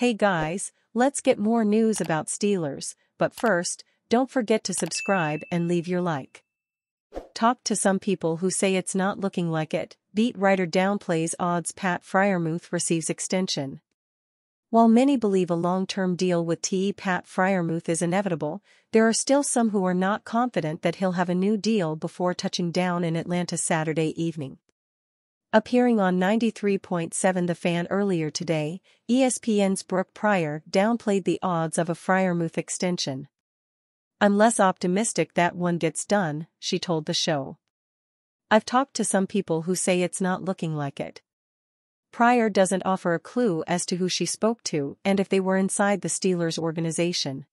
Hey guys, let's get more news about Steelers, but first, don't forget to subscribe and leave your like. Talk to some people who say it's not looking like it. Beat writer downplays odds Pat Freiermuth receives extension. While many believe a long-term deal with Pat Freiermuth is inevitable, there are still some who are not confident that he'll have a new deal before touching down in Atlanta Saturday evening. Appearing on 93.7 The Fan earlier today, ESPN's Brooke Pryor downplayed the odds of a Freiermuth extension. "I'm less optimistic that one gets done," she told the show. "I've talked to some people who say it's not looking like it." Pryor doesn't offer a clue as to who she spoke to and if they were inside the Steelers organization.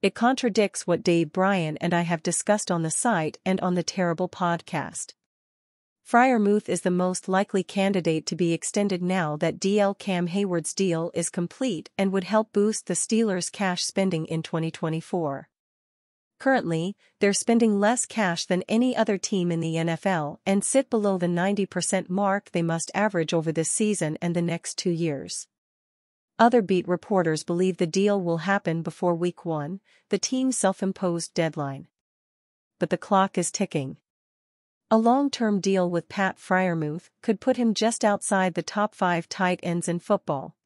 It contradicts what Dave Bryan and I have discussed on the site and on the Terrible podcast. Freiermuth is the most likely candidate to be extended now that DL Cam Hayward's deal is complete and would help boost the Steelers' cash spending in 2024. Currently, they're spending less cash than any other team in the NFL and sit below the 90% mark they must average over this season and the next 2 years. Other beat reporters believe the deal will happen before Week 1, the team's self-imposed deadline. But the clock is ticking. A long-term deal with Pat Freiermuth could put him just outside the top 5 tight ends in football.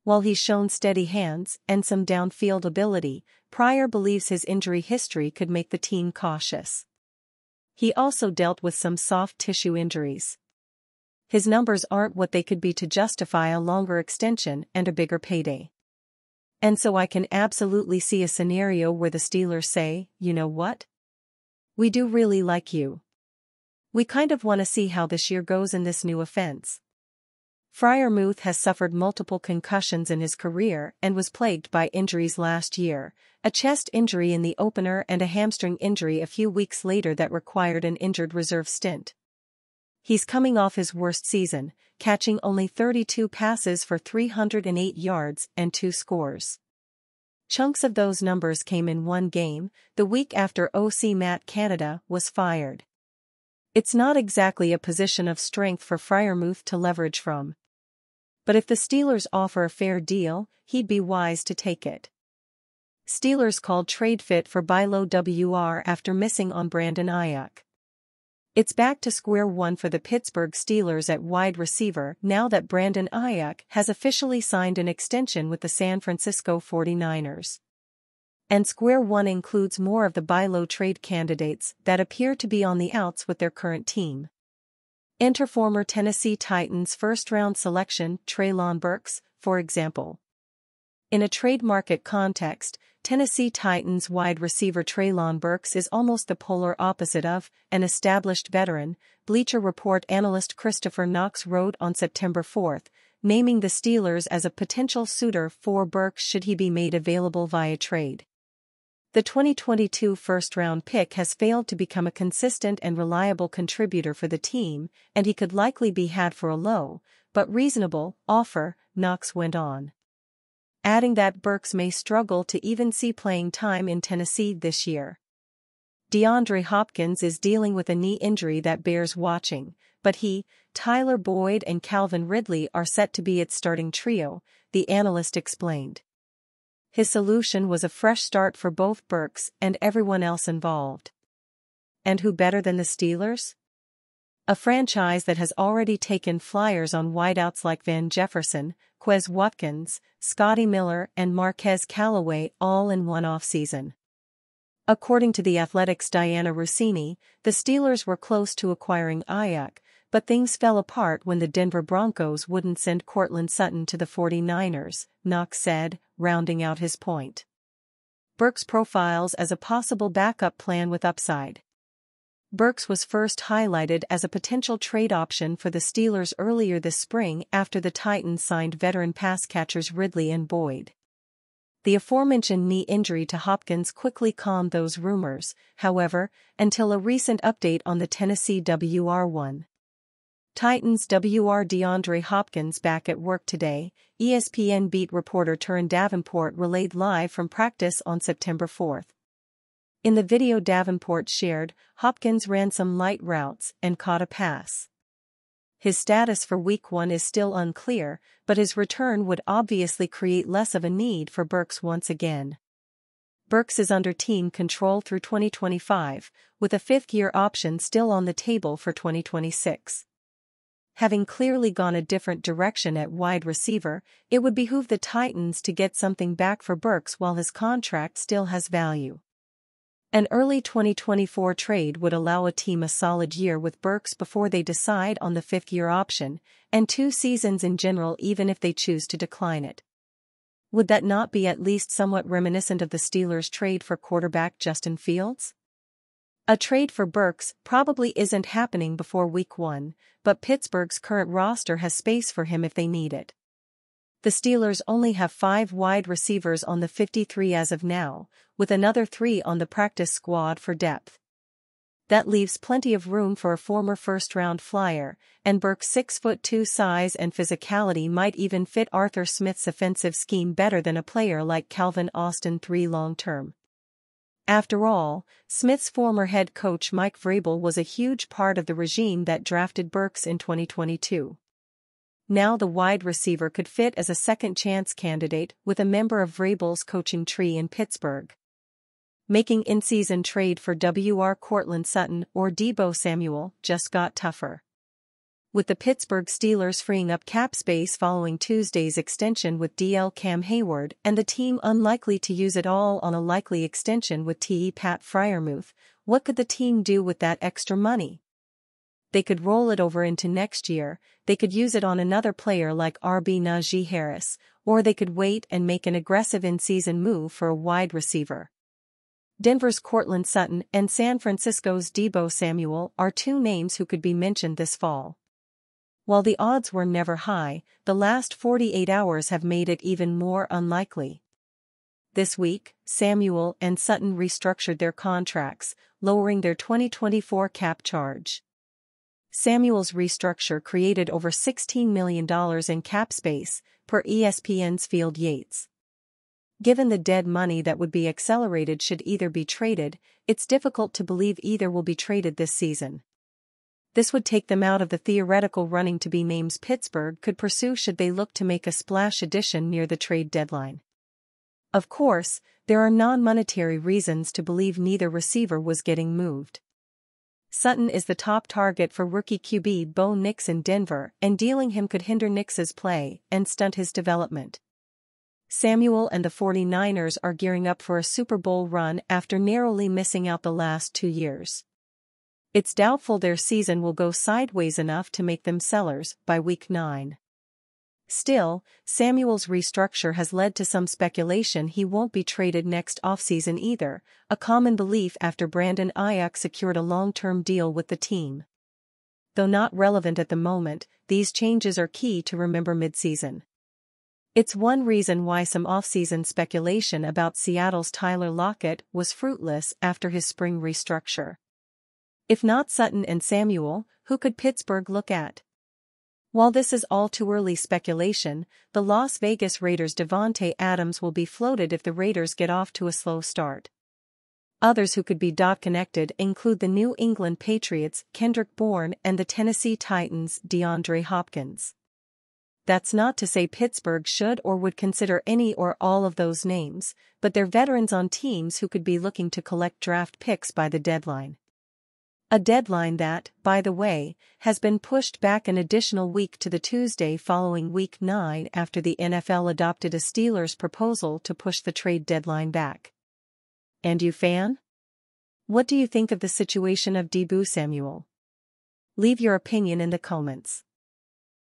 While he's shown steady hands and some downfield ability, Pryor believes his injury history could make the team cautious. He also dealt with some soft tissue injuries. His numbers aren't what they could be to justify a longer extension and a bigger payday. And so I can absolutely see a scenario where the Steelers say, "You know what? We do really like you. We kind of want to see how this year goes in this new offense." Freiermuth has suffered multiple concussions in his career and was plagued by injuries last year, a chest injury in the opener and a hamstring injury a few weeks later that required an injured reserve stint. He's coming off his worst season, catching only 32 passes for 308 yards and 2 scores. Chunks of those numbers came in one game, the week after OC Matt Canada was fired. It's not exactly a position of strength for Freiermuth to leverage from. But if the Steelers offer a fair deal, he'd be wise to take it. Steelers called trade fit for Bilo Wr after missing on Brandon Ayuk. It's back to square one for the Pittsburgh Steelers at wide receiver now that Brandon Ayuk has officially signed an extension with the San Francisco 49ers. And square one includes more of the Bilo trade candidates that appear to be on the outs with their current team. Enter former Tennessee Titans first-round selection Treylon Burks, for example. In a trade market context, Tennessee Titans wide receiver Treylon Burks is almost the polar opposite of an established veteran, Bleacher Report analyst Christopher Knox wrote on September 4, naming the Steelers as a potential suitor for Burks should he be made available via trade. The 2022 first-round pick has failed to become a consistent and reliable contributor for the team, and he could likely be had for a low, but reasonable, offer, Knox went on. Adding that Burks may struggle to even see playing time in Tennessee this year. DeAndre Hopkins is dealing with a knee injury that bears watching, but he, Tyler Boyd and Calvin Ridley are set to be its starting trio, the analyst explained. His solution was a fresh start for both Burks and everyone else involved. And who better than the Steelers? A franchise that has already taken flyers on wideouts like Van Jefferson, Quez Watkins, Scotty Miller and Marquez Callaway all in one offseason. According to The Athletic's Diana Rossini, the Steelers were close to acquiring Ayuk, but things fell apart when the Denver Broncos wouldn't send Courtland Sutton to the 49ers, Knox said, rounding out his point. Burks profiles as a possible backup plan with upside. Burks was first highlighted as a potential trade option for the Steelers earlier this spring after the Titans signed veteran pass catchers Ridley and Boyd. The aforementioned knee injury to Hopkins quickly calmed those rumors, however, until a recent update on the Tennessee WR1. Titans WR DeAndre Hopkins back at work today, ESPN beat reporter Turin Davenport relayed live from practice on September 4. In the video Davenport shared, Hopkins ran some light routes and caught a pass. His status for Week 1 is still unclear, but his return would obviously create less of a need for Burks once again. Burks is under team control through 2025, with a fifth-year option still on the table for 2026. Having clearly gone a different direction at wide receiver, it would behoove the Titans to get something back for Burks while his contract still has value. An early 2024 trade would allow a team a solid year with Burks before they decide on the fifth-year option, and 2 seasons in general even if they choose to decline it. Would that not be at least somewhat reminiscent of the Steelers' trade for quarterback Justin Fields? A trade for Burks probably isn't happening before Week 1, but Pittsburgh's current roster has space for him if they need it. The Steelers only have 5 wide receivers on the 53 as of now, with another 3 on the practice squad for depth. That leaves plenty of room for a former first-round flyer, and Burks' 6'2" size and physicality might even fit Arthur Smith's offensive scheme better than a player like Calvin Austin III long-term. After all, Smith's former head coach Mike Vrabel was a huge part of the regime that drafted Burks in 2022. Now the wide receiver could fit as a second-chance candidate with a member of Vrabel's coaching tree in Pittsburgh. Making in-season trade for Cortland Sutton or Deeboo Samuel just got tougher. With the Pittsburgh Steelers freeing up cap space following Tuesday's extension with DL Cam Hayward and the team unlikely to use it all on a likely extension with Pat Freiermuth, what could the team do with that extra money? They could roll it over into next year, they could use it on another player like Najee Harris, or they could wait and make an aggressive in-season move for a wide receiver. Denver's Cortland Sutton and San Francisco's Deeboo Samuel are 2 names who could be mentioned this fall. While the odds were never high, the last 48 hours have made it even more unlikely. This week, Samuel and Sutton restructured their contracts, lowering their 2024 cap charge. Samuel's restructure created over $16 million in cap space, per ESPN's Field Yates. Given the dead money that would be accelerated should either be traded, it's difficult to believe either will be traded this season. This would take them out of the theoretical running to be names Pittsburgh could pursue should they look to make a splash addition near the trade deadline. Of course, there are non-monetary reasons to believe neither receiver was getting moved. Sutton is the top target for rookie QB Bo Nix in Denver, and dealing him could hinder Nix's play and stunt his development. Samuel and the 49ers are gearing up for a Super Bowl run after narrowly missing out the last 2 years. It's doubtful their season will go sideways enough to make them sellers by Week 9. Still, Samuel's restructure has led to some speculation he won't be traded next offseason either, a common belief after Brandon Ayuk secured a long-term deal with the team. Though not relevant at the moment, these changes are key to remember midseason. It's one reason why some offseason speculation about Seattle's Tyler Lockett was fruitless after his spring restructure. If not Sutton and Samuel, who could Pittsburgh look at? While this is all too early speculation, the Las Vegas Raiders' Davante Adams will be floated if the Raiders get off to a slow start. Others who could be connected include the New England Patriots' Kendrick Bourne and the Tennessee Titans' DeAndre Hopkins. That's not to say Pittsburgh should or would consider any or all of those names, but they're veterans on teams who could be looking to collect draft picks by the deadline. A deadline that, by the way, has been pushed back an additional week to the Tuesday following Week 9 after the NFL adopted a Steelers proposal to push the trade deadline back. And you fan? What do you think of the situation of Deeboo Samuel? Leave your opinion in the comments.